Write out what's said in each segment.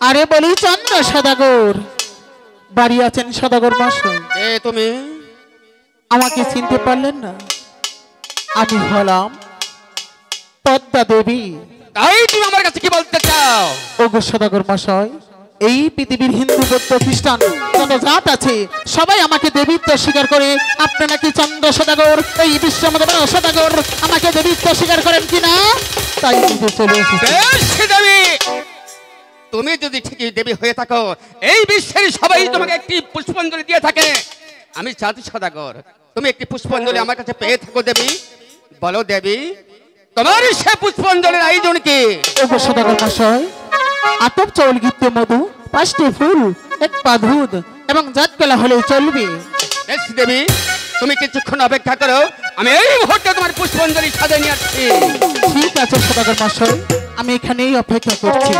আরে বলি চন্দ্র সদাগর বাড়ি আছেন সদাগর মশাই? তুমি আমাকে চিনতে পারলেন না? আমি হলাম পদ্মা দেবী। তাই তুমি আমার কাছে কি বলতে চাও? ওগো সদাগর মশাই, এই পৃথিবীর হিন্দু বৌদ্ধ খ্রিস্টান যত জাত আছে সবাই আমাকে দেবীত্ব স্বীকার করে। আপনারা কি চন্দ্র সদাগর, এই বিশ্বের মধ্যে বড় সদাগর, আমাকে দেবীত্ব স্বীকার করেন কিনা? তাই নিজে চলে এসেছি। তুমি যদি ঠিকই দেবী হয়ে থাকো, এই বিশ্বের সবাই তোমাকে একটি পুষ্পাঞ্জলি দিয়ে থাকে। আমি জাতি সদাগর, তুমি একটি পুষ্পাঞ্জলি আমার কাছে পেয়ে থাকো দেবী। বলো দেবী, তোমার সে পুষ্পাঞ্জলির আয়োজন কি? ওগো সদাগর মশাই, আতপ চাউল গিতে মধু, 5টি ফুল, 1 পা দুধ এবং জাতকলা হলেই চলবে। দেবী, তুমি কিছুক্ষণ অপেক্ষা করো, আমি এই মুহূর্তে তোমার পুষ্পাঞ্জলি সাজিয়ে নিয়ে আসছি। ঠিক আছে সদাগর মশাই, আমি এখানেই অপেক্ষা করছি।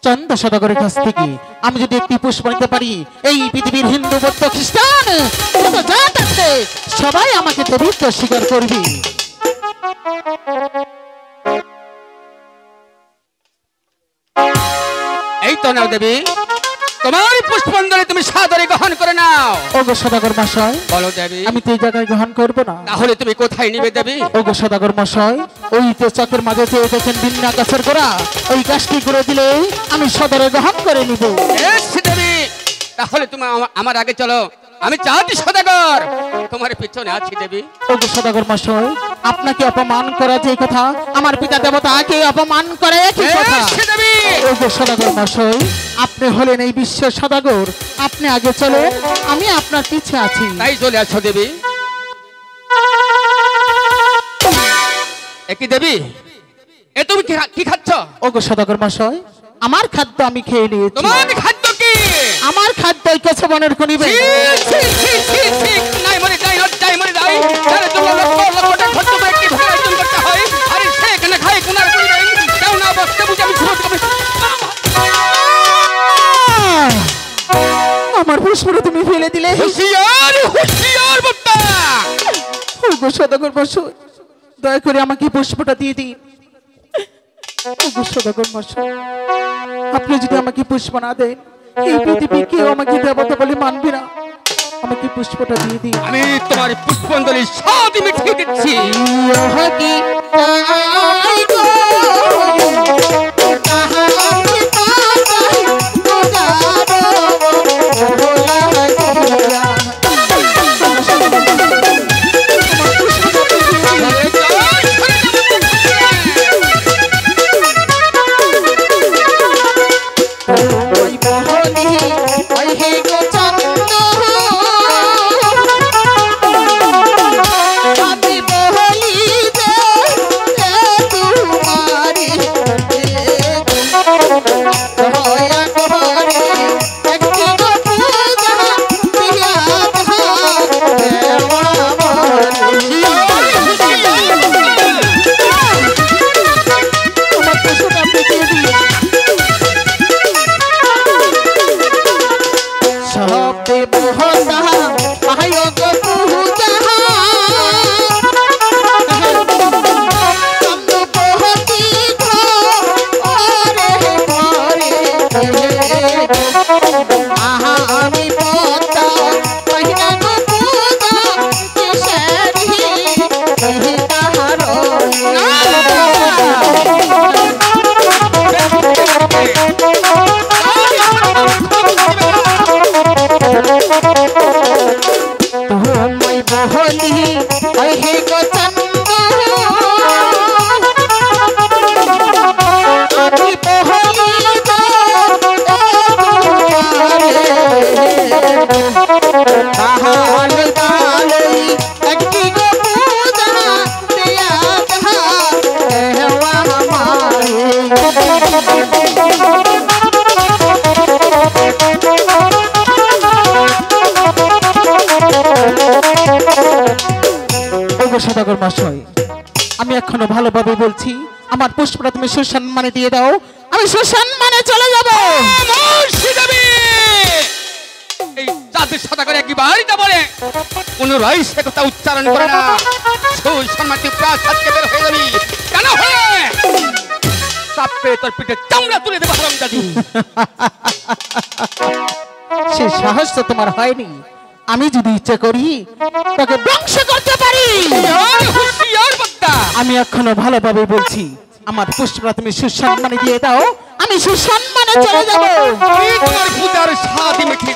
চন্দ্র সদাগরের কাছ থেকে আমি যদি একটি পুষ্প নিতে পারি, এই পৃথিবীর হিন্দু বৌদ্ধ খ্রিস্টান যত জাত আছে সবাই আমাকে দেবীত্ব স্বীকার করবে। এই তো নাও দেবী, তোমার পুষ্পাঞ্জলি তুমি সাদরে গ্রহণ করে নাও। ওগো সদাগর মশাই, বলো দেবী, আমি তো এই জায়গায় গ্রহণ করবো না। তাহলে তুমি কোথায় নিবে দেবী? ওগো সদাগর মশাই, ওই তো চকের মাঝে যে দেখেন বিন্না গাছের গোড়া, ওই গাছটি করে দিলে আমি সদরে গ্রহণ করে নিব। দেবী, তাহলে তুমি আমার আগে চলো, আমি জাতি সদাগর তোমার পিছনে আছি দেবী। ওগো সদাগর মশাই, আপনাকে অপমান করা যে কথা, আমার পিতা দেবতাকে অপমান করে কি কথা? ওগো সদাগর মশাই, আপনি হলেন এই বিশ্বের সদাগর, আপনি আগে চলে, আমি আপনার পিছে আছি। তাই চলে আসো দেবী। একই দেবী, এ তুমি কি খাচ্ছ? ওগো সদাগর মশাই, আমার খাদ্য আমি খেয়ে নিয়েছি। তোমার খাদ্য কি? আমার খাদ্য কেছে বনের কনিবে। নাই মরে যাই, নাই মরে যাই, তারে তোমরা লক্ষ লক্ষ খরচ করে একটি ভাড়া আমার পুষ্পটা তুমি ফেলে দিলে। হুঁশিয়ার হুঁশিয়ার বক্তা। ওগো সদাগর মশাই, দয়া করে আমাকে পুষ্পটা দিয়ে দিন। ওগো সদাগর মশাই, আপনি যদি আমাকে পুষ্প না দেন, এই পৃথিবী কেউ আমাকে দেবতা বলে মানবে না। আমাকে পুষ্পটা দিয়ে দিন। আমি তোমার পুষ্পাঞ্জলি স্বাদ মিঠিয়ে দিচ্ছি। সদাগর মশাই, আমি এখনো ভালোভাবে বলছি, আমার পুষ্পটা তুমি সুসম্মানে দিয়ে দাও, আমি সুসম্মানে চলে যাব। এই জাতির সদাগর একবার যা বলে পুনরায় সে কথা উচ্চারণ করে না। সুসম্মান তুই প্রাসাদ থেকে বের হয়ে যাবি। কেন হয়ে চাপে তোর পিঠে চামড়া তুলে দেবো হারামজাদি। সে সাহস তো তোমার হয়নি। আমি যদি ইচ্ছা করি তাকে ধ্বংস করতে পারি। আমি এখনো ভালোভাবে বলছি, আমার পুষ্পটা তুমি সুসম্মানে দিয়ে দাও, আমি সুসম্মানে চলে যাব। তোমার পূজার স্বাদ মিঠে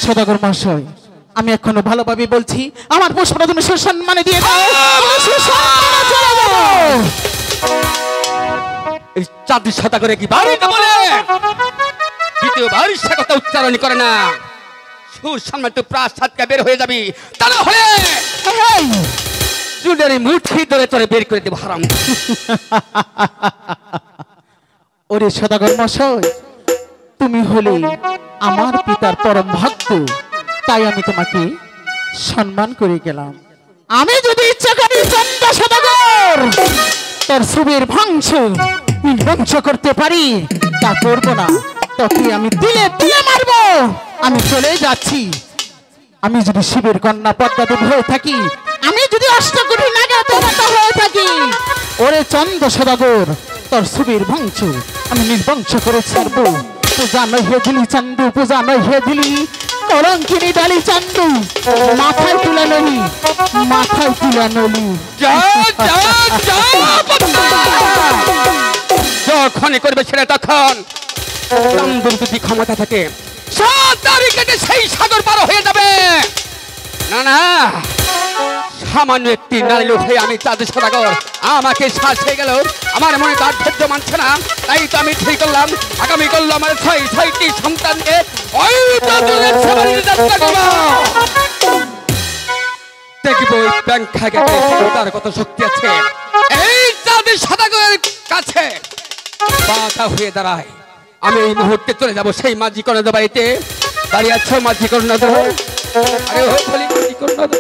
সদাগর মহাশয়, আমি এখনো ভালোভাবে বলছি, আমার পুষ্পটা তুমি সুসম্মানে দিয়ে দাও। আমি সুসম্মানে চলে যাব। এই চাঁদি সদাগরে কি বাড়িতে বলে দ্বিতীয়বার সে কথা উচ্চারণ করে না। সুসম্মানিত প্রাসাদকে বের হয়ে যাবি, তা না হলে চুলের মুঠি ধরে তোরে বের করে দেব হারাম। ওরে সদাগর মহাশয়, তুমি হলে আমার পিতার পরম ভক্ত, তাই আমি তোমাকে সম্মান করে গেলাম। আমি যদি ইচ্ছা করি চন্দ্র সদাগর তোর সুবীর ধ্বংস করতে পারি, তা করবো না। তোকে আমি দিলে দিলে মারবো। আমি চলে যাচ্ছি। আমি যদি শিবের কন্যা পদ্মাদেব হয়ে থাকি, আমি যদি অষ্টকোটি নাগা দেবতা হয়ে থাকি, ওরে চন্দ্র সদাগর তোর সুবীর বংশ আমি নির্বংশ করে ছাড়বো। পূজা নয় হে দিলি চান্দু, পূজা নয় হে দিলি কলঙ্কিনী ডালি চান্দু, মাথায় তুলে নলি, মাথায় তুলে নলি। যখন করবে ছেলে তখন যদি ক্ষমতা থাকে সব তাড়াতাড়ি কেটে সেই সাগর পার হয়ে যাবে। না না, সামান্য একটি নারী লোক হয়ে আমি চাঁদ সদাগর, আমাকে শ্বাস হয়ে গেল, আমার মনে তার ধৈর্য মানছে না। তাই তো আমি ঠিক করলাম, আগামী করলো আমার ছয়টি সন্তানকে ওই চাঁদের সবারই যাত্রা করবো। দেখবো ওই ব্যাংকা গেলে তার কত শক্তি আছে এই চাঁদ সদাগরের কাছে বাধা হয়ে দাঁড়ায়। আমি এই মুহূর্তে চলে যাব সেই মাঝি কর্ণদ বাড়িতে। দাঁড়িয়ে আছো মাঝি কর্ণদ? আরে ও বলি মাঝি কর্ণদ,